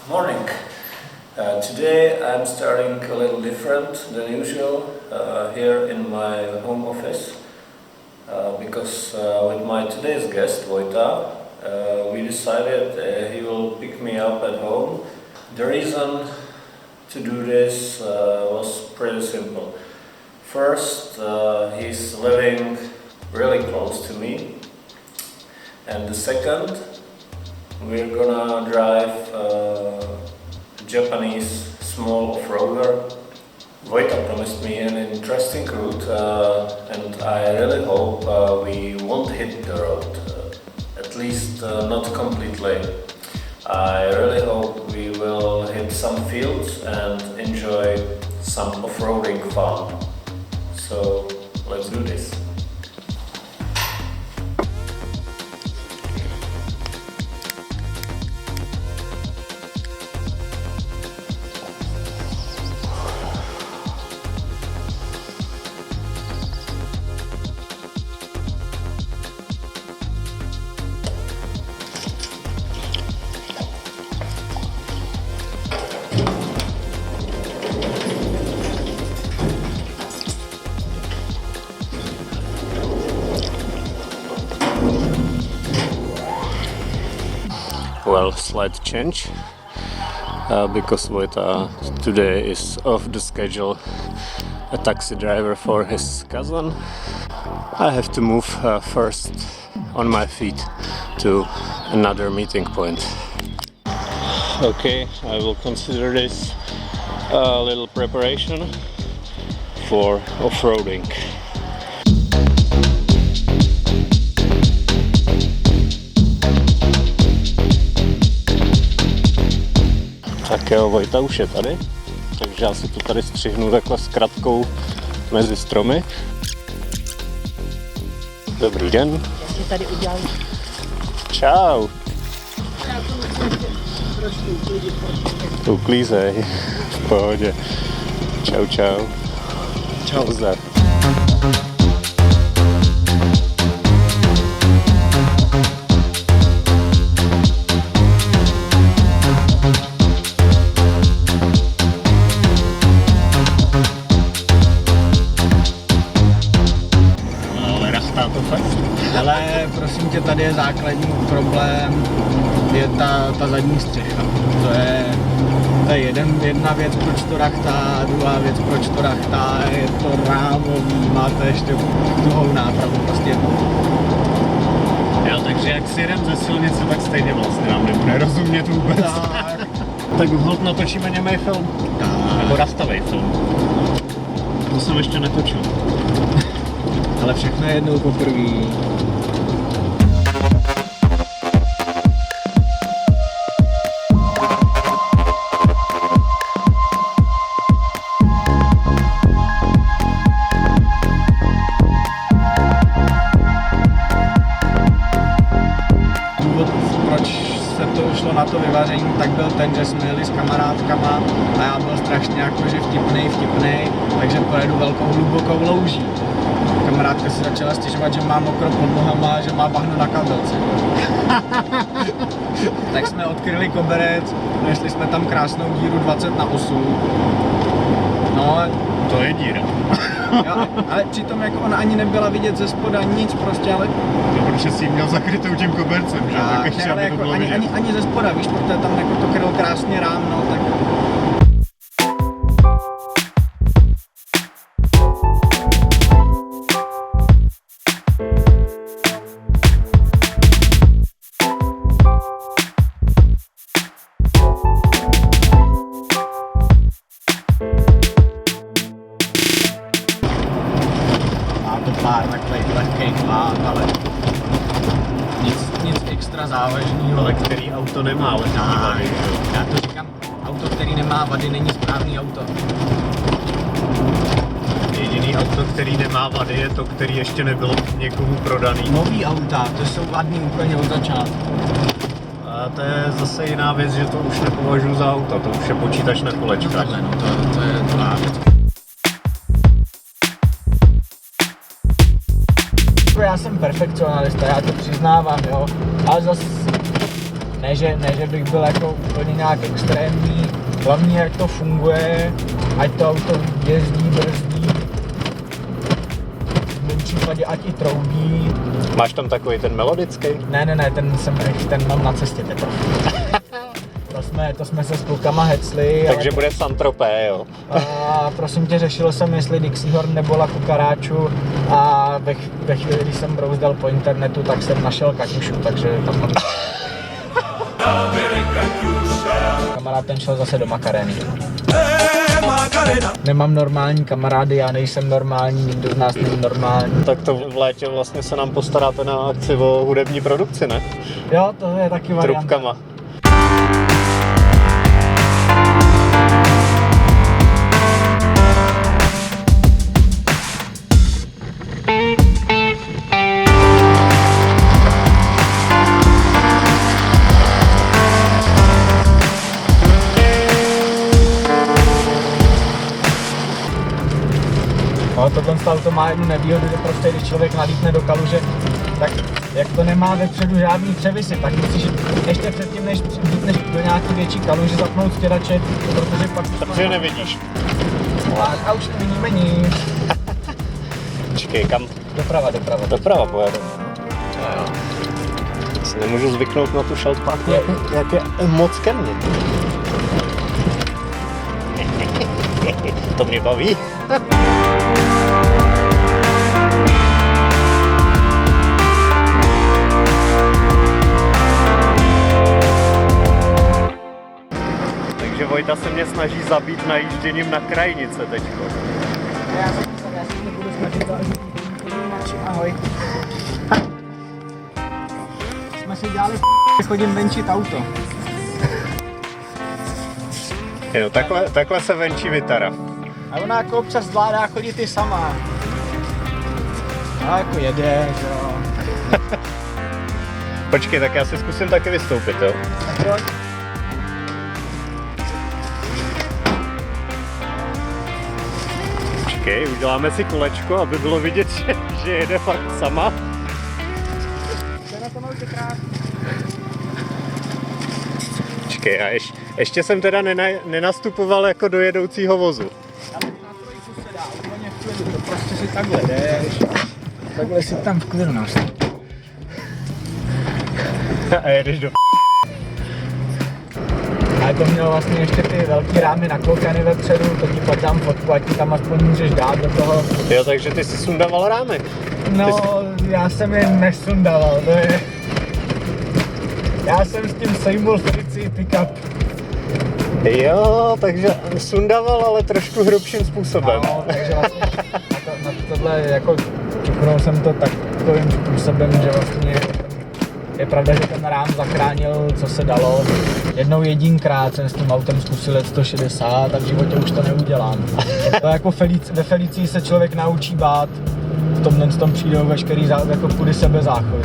Morning. Today I'm starting a little different than usual here in my home office because with my today's guest Vojta we decided he will pick me up at home. The reason to do this was pretty simple. First, he's living really close to me, and the second, we're gonna drive a Japanese small off-roader. Vojta promised me an interesting route and I really hope we won't hit the road, at least not completely. I really hope we will hit some fields and enjoy some off-roading fun. So let's do this. Well, slight change because Vojta today is off the schedule, a taxi driver for his cousin. I have to move first on my feet to another meeting point. Okay, I will consider this a little preparation for off-roading. Tak jo, Vojta už je tady, takže já si to tady střihnu takhle s kratkou mezi stromy. Dobrý den. Já si tady udělám. Čau. Uklízej, v pohodě. Čau, čau. Čau. Zdar. Ale prosím tě, tady je základní problém, je ta zadní střecha. To je jedna věc, proč to rachtá, druhá věc, proč to rachtá, je to rámový, máte ještě druhou nápravu, prostě. Jo, takže jak si jedem ze silnice, tak stejně vlastně nám nebude rozumět vůbec. Tak hned natočíme němej film. Nebo rastavej film. To jsem ještě netočil. Ale všechno je jednou poprvé. Šlo na to vyvaření, tak byl ten, že jsme jeli s kamarádkama a já byl strašně jakože vtipnej, takže pojedu velkou hlubokou louží. Kamarádka si začala stěžovat, že má mokro pod nohama a že má bahno na kabelce. Tak jsme odkryli koberec, našli jsme tam krásnou díru 20/8. No a to je díra. Jo, ale přitom jako ona ani nebyla vidět ze spoda nic prostě, ale... No, protože jsi ji měl zakrytou tím kobercem, že? Tak ještě, ale jako ani ze spoda, víš, protože tam jako to kryl krásně rám, no tak... Pár takových lehkých váh, ale nic extra závažného. Ale který auto nemá vady. Já to říkám, auto, který nemá vady, není správný auto. Jediný auto, který nemá vady, je to, který ještě nebylo někomu prodaný. Nový auta, to jsou vadný úplně od začátku. A to je zase jiná věc, že to už nepovažuji za auto, to už je počítač na kolečkách. Takhle, no to je druhá věc. Já jsem perfekcionalista, já to přiznávám, jo, ale zase Ne, že bych byl jako úplně nějak extrémní, hlavně jak to funguje, ať to auto jezdí, brzdí, v mém případě ať i troubí. Máš tam takový ten melodický? Ne, ten mám na cestě teprve. To jsme se s klukama hecli. Takže bude Saint-Tropez, jo. A prosím tě, řešil jsem, jestli Dixie-Horn nebo La Cucarachu a ve chvíli, když jsem brouzdal po internetu, tak jsem našel Kaťušu, takže tam mám... Kamarád ten šel zase do Macareny. Nemám normální kamarády, já nejsem normální, nikdo z nás není normální. Tak to v létě vlastně se nám postaráte na akci o hudební produkci, ne? Jo, to je taky varianta. Trubkama. No, tohle auto má jednu nevýhodu, že prostě když člověk nalítne do kaluže, tak jak to nemá vepředu žádný převisy, tak musíš ještě předtím, než vlítneš do nějaký větší kaluže, zapnout stěrače, protože pak... Protože nevidíš. A už nevidíme nic. Počkej, kam? Doprava. Doprava pojedu. Si nemůžu zvyknout na tu šaltpátku, jak je moc ke mně. To mě baví. Takže Vojta se mě snaží zabít najížděním na krajnice teďko. Já se nebudu snažit zažít. Ahoj. Jsme si dělali chodím venčit auto. Jo, takhle se venčí Vitara. A ona jako občas zvládá chodit i sama. A jako jede, jo. Počkej, tak já si zkusím taky vystoupit, jo? Tak jo. Počkej, uděláme si kolečko, aby bylo vidět, že jede fakt sama. To je na tom autě krásný. Počkej, a ještě jsem teda nenastupoval jako do jedoucího vozu. Tam na trojku se dá úplně v klidu, to prostě si takhle jdeš. Takhle si tam v klidu nastavíš. A jedeš do A to mělo vlastně ještě ty velký rámy naklokany vepředu, to ti pak dám fotku, ať ti tam aspoň můžeš dát do toho. Jo, takže ty jsi sundával rámek. No, já jsem je nesundával, to je... Já jsem s tím sejmul Felici pick-up. Jo, takže sundával, ale trošku hrubším způsobem. No, takže vlastně na tohle jako čuknul jsem to takovým způsobem, že vlastně je pravda, že ten rám zachránil, co se dalo. Jednou jedinkrát jsem s tím autem zkusil jet 160 a v životě už to neudělám. To jako ve Felicii se člověk naučí bát, v tom přijdou veškerý jako kudy sebe záchovy.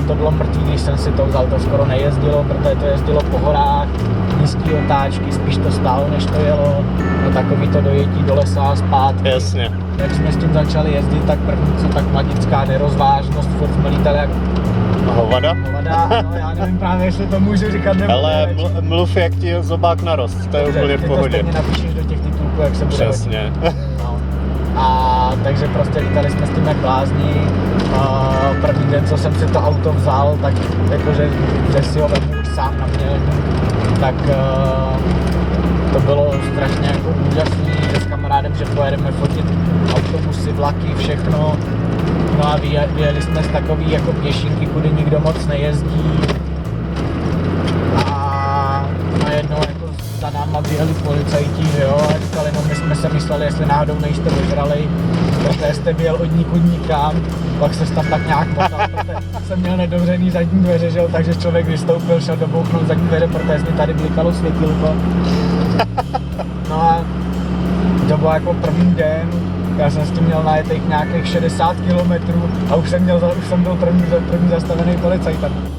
To bylo mrtvý, když jsem si to vzal, to skoro nejezdilo, protože to jezdilo po horách, nízký otáčky, spíš to stálo, než to jelo, no takový to dojetí do lesa a zpátky. Jasně. Jak jsme s tím začali jezdit, tak první co tak mladická nerozvážnost, furt jsme lítali jak hovada. No já nevím právě, jestli to můžu říkat nebo ale mluv jak ti zobák narost, to je úplně v pohodě. Ty to stejně napíšeš do těch titulků, jak se bude. Přesně. No. A takže prostě lítali jsme s tím jak blázni. První den, co jsem si to auto vzal, tak jakože si ho vezmu už sám na mě, tak to bylo strašně jako úžasný, že s kamarádem, že pojedeme fotit autobusy, vlaky, všechno. No a vyjeli jsme z takový jako pěšinky, kudy nikdo moc nejezdí. A najednou jako za náma běhli policajti, jo, a říkali, no my jsme se mysleli, jestli náhodou nejste vyžrali, protože jste běl od nikud nikam, pak se tam tak nějak motal, protože jsem měl nedovřený zadní dveře, že jo, takže člověk vystoupil, šel dobouchnout zadní dveře, protože mi tady blikalo světilko. No a to bylo jako první den, já jsem s tím měl najetých nějakých 60 km a už jsem byl první zastavený policajtem.